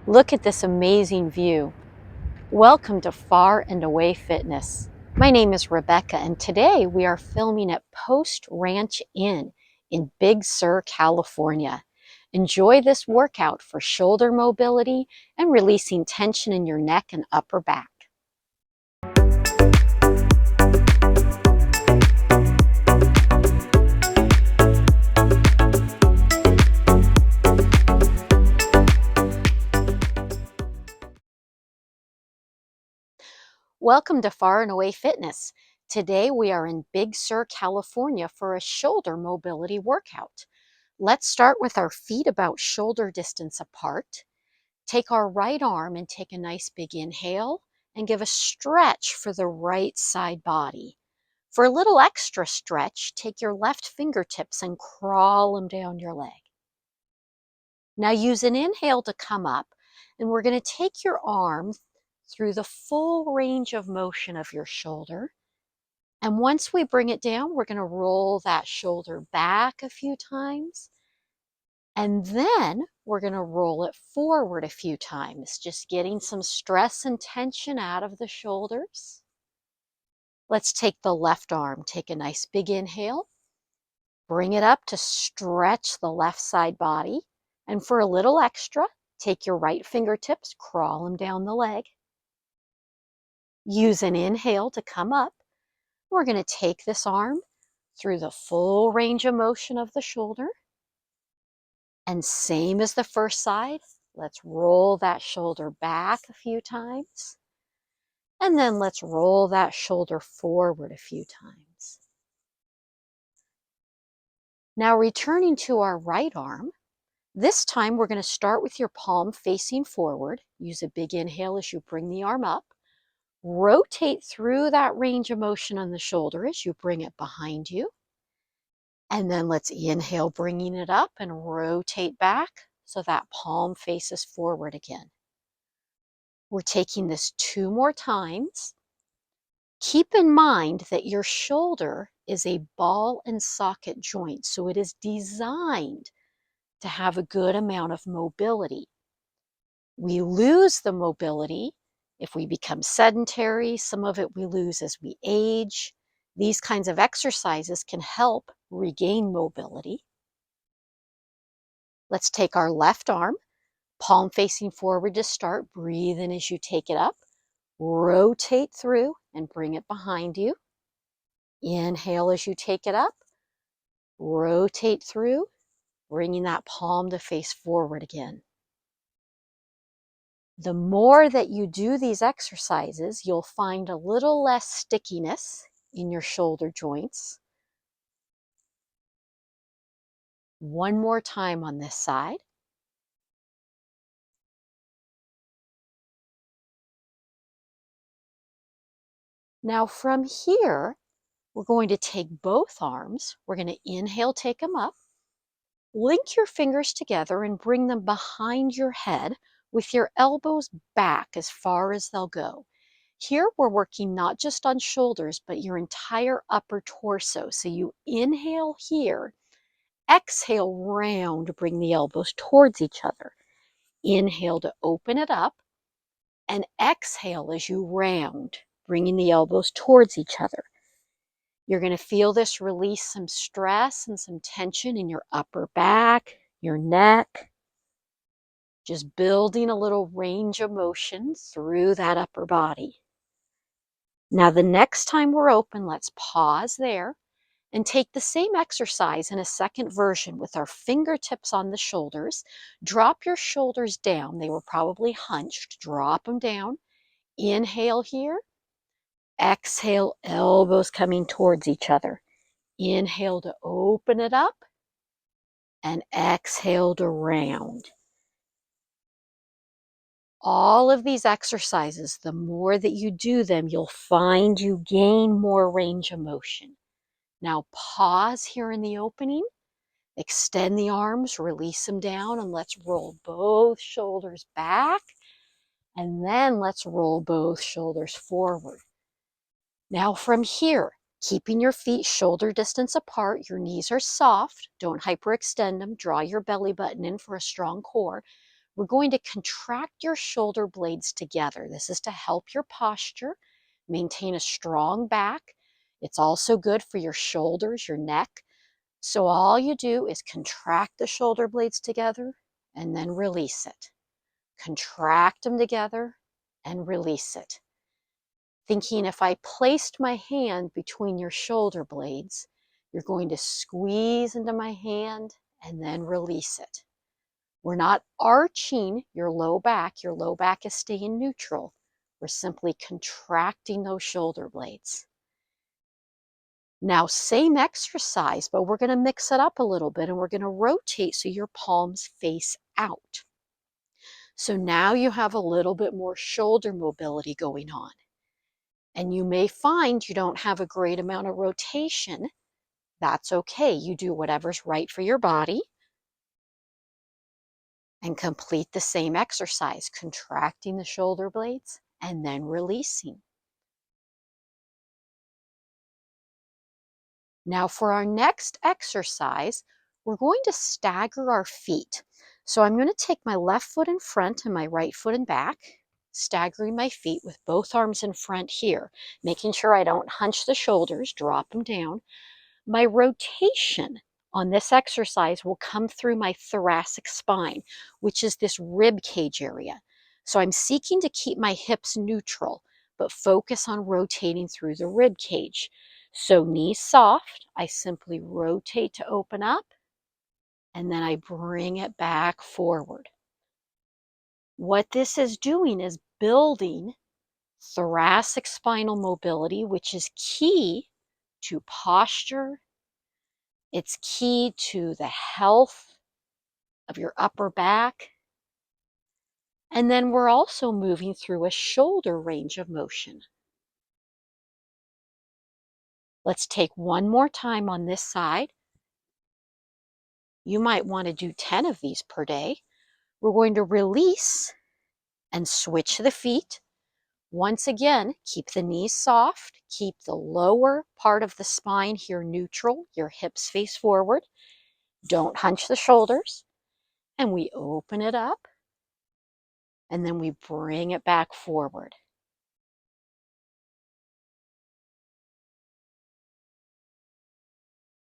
Look at this amazing view. Welcome to Far and Away Fitness. My name is Rebecca, and today we are filming at Post Ranch Inn in Big Sur, California. Enjoy this workout for shoulder mobility and releasing tension in your neck and upper back. Welcome to Far and Away Fitness. Today we are in Big Sur, California for a shoulder mobility workout. Let's start with our feet about shoulder distance apart. Take our right arm and take a nice big inhale and give a stretch for the right side body. For a little extra stretch, take your left fingertips and crawl them down your leg. Now use an inhale to come up, and we're going to take your arm through the full range of motion of your shoulder. And once we bring it down, we're going to roll that shoulder back a few times. And then we're going to roll it forward a few times, just getting some stress and tension out of the shoulders. Let's take the left arm. Take a nice big inhale. Bring it up to stretch the left side body. And for a little extra, take your right fingertips, crawl them down the leg. Use an inhale to come up. We're going to take this arm through the full range of motion of the shoulder. And same as the first side, let's roll that shoulder back a few times. And then let's roll that shoulder forward a few times. Now returning to our right arm, this time we're going to start with your palm facing forward. Use a big inhale as you bring the arm up. Rotate through that range of motion on the shoulder as you bring it behind you. And then let's inhale, bringing it up, and rotate back so that palm faces forward again. We're taking this 2 more times. Keep in mind that your shoulder is a ball and socket joint, so it is designed to have a good amount of mobility. We lose the mobility if we become sedentary. Some of it we lose as we age. These kinds of exercises can help regain mobility. Let's take our left arm, palm facing forward to start. Breathe in as you take it up. Rotate through and bring it behind you. Inhale as you take it up. Rotate through, bringing that palm to face forward again. The more that you do these exercises, you'll find a little less stickiness in your shoulder joints. One more time on this side. Now from here, we're going to take both arms. We're going to inhale, take them up. Link your fingers together and bring them behind your head with your elbows back as far as they'll go. Here we're working not just on shoulders, but your entire upper torso. So you inhale here, exhale round, bring the elbows towards each other. Inhale to open it up, and exhale as you round, bringing the elbows towards each other. You're going to feel this release some stress and some tension in your upper back, your neck, just building a little range of motion through that upper body. Now, the next time we're open, let's pause there and take the same exercise in a second version with our fingertips on the shoulders. Drop your shoulders down. They were probably hunched. Drop them down. Inhale here. Exhale, elbows coming towards each other. Inhale to open it up, and exhale to round. All of these exercises, the more that you do them, you'll find you gain more range of motion. Now pause here in the opening, extend the arms, release them down, and let's roll both shoulders back, and then let's roll both shoulders forward. Now from here, keeping your feet shoulder distance apart, your knees are soft, don't hyperextend them, draw your belly button in for a strong core. we're going to contract your shoulder blades together. This is to help your posture, maintain a strong back. It's also good for your shoulders, your neck. So all you do is contract the shoulder blades together and then release it. Contract them together and release it. Thinking if I placed my hand between your shoulder blades, you're going to squeeze into my hand and then release it. We're not arching your low back. Your low back is staying neutral. We're simply contracting those shoulder blades. Now, same exercise, but we're going to mix it up a little bit and we're going to rotate so your palms face out. So now you have a little bit more shoulder mobility going on. And you may find you don't have a great amount of rotation. That's okay. You do whatever's right for your body and complete the same exercise, contracting the shoulder blades and then releasing. Now for our next exercise, we're going to stagger our feet. So I'm going to take my left foot in front and my right foot in back, staggering my feet with both arms in front here, making sure I don't hunch the shoulders, drop them down. My rotation on this exercise will come through my thoracic spine, which is this rib cage area. So I'm seeking to keep my hips neutral, but focus on rotating through the rib cage. So knees soft, I simply rotate to open up, and then I bring it back forward. What this is doing is building thoracic spinal mobility, which is key to posture. It's key to the health of your upper back. And then we're also moving through a shoulder range of motion. Let's take one more time on this side. You might want to do 10 of these per day. We're going to release and switch the feet. Once again, keep the knees soft. Keep the lower part of the spine here neutral. Your hips face forward. Don't hunch the shoulders. And we open it up. And then we bring it back forward.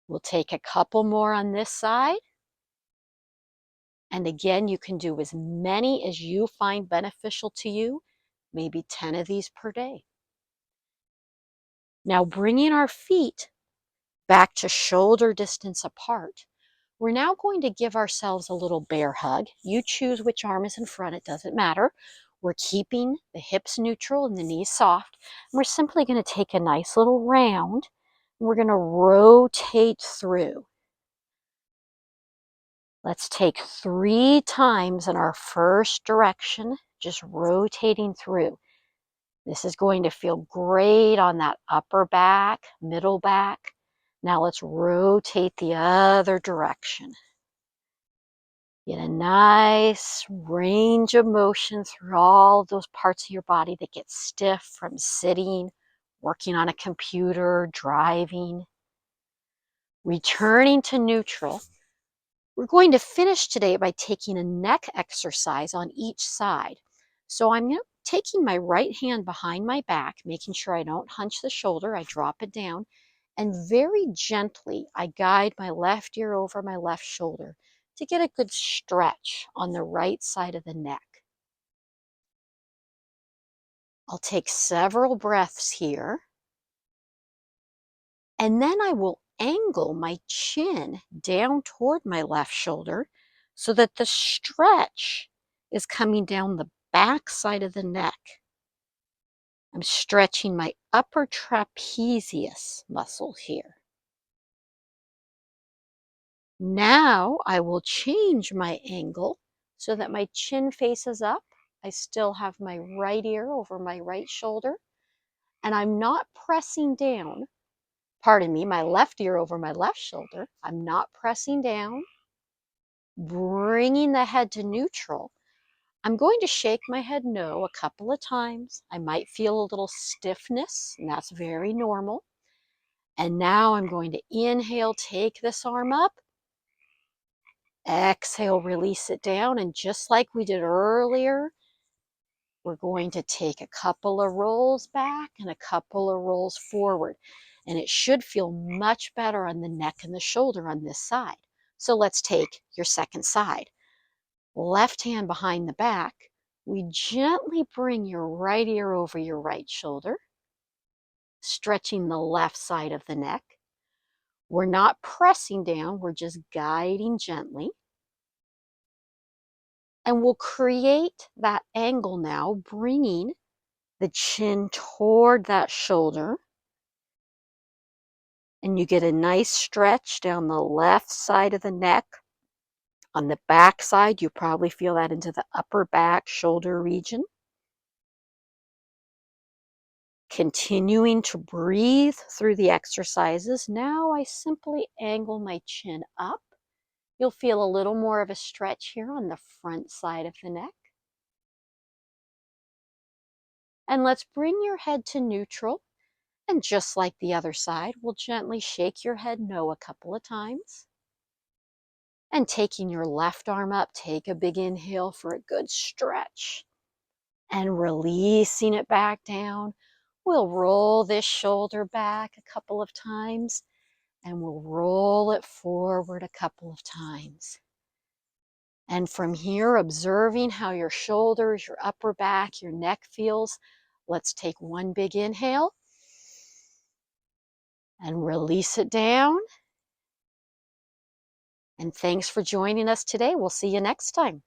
We'll take a couple more on this side. And again, you can do as many as you find beneficial to you, maybe 10 of these per day. Now, bringing our feet back to shoulder distance apart, we're now going to give ourselves a little bear hug. You choose which arm is in front, it doesn't matter. We're keeping the hips neutral and the knees soft. And we're simply going to take a nice little round. And we're going to rotate through. Let's take 3 times in our first direction, just rotating through. This is going to feel great on that upper back, middle back. Now let's rotate the other direction. Get a nice range of motion through all those parts of your body that get stiff from sitting, working on a computer, driving. Returning to neutral. We're going to finish today by taking a neck exercise on each side. So I'm taking my right hand behind my back, making sure I don't hunch the shoulder. I drop it down, and very gently I guide my left ear over my left shoulder to get a good stretch on the right side of the neck. I'll take several breaths here, and then I will angle my chin down toward my left shoulder so that the stretch is coming down the back side of the neck. I'm stretching my upper trapezius muscle here. Now I will change my angle so that my chin faces up. I still have my right ear over my right shoulder, and I'm not pressing down. Pardon me, my left ear over my left shoulder. I'm not pressing down, bringing the head to neutral. I'm going to shake my head no a couple of times. I might feel a little stiffness, and that's very normal. And now I'm going to inhale, take this arm up, Exhale, release it down. And just like we did earlier, we're going to take a couple of rolls back and a couple of rolls forward. And it should feel much better on the neck and the shoulder on this side. So let's take your second side. Left hand behind the back. We gently bring your right ear over your right shoulder, stretching the left side of the neck. We're not pressing down, we're just guiding gently. And we'll create that angle now, bringing the chin toward that shoulder. And you get a nice stretch down the left side of the neck. On the back side, you probably feel that into the upper back shoulder region. Continuing to breathe through the exercises. Now I simply angle my chin up. You'll feel a little more of a stretch here on the front side of the neck. And let's bring your head to neutral. And just like the other side, we'll gently shake your head no a couple of times. And taking your left arm up, take a big inhale for a good stretch. And releasing it back down. We'll roll this shoulder back a couple of times. And we'll roll it forward a couple of times. And from here, observing how your shoulders, your upper back, your neck feels. Let's take one big inhale and release it down. And thanks for joining us today. We'll see you next time.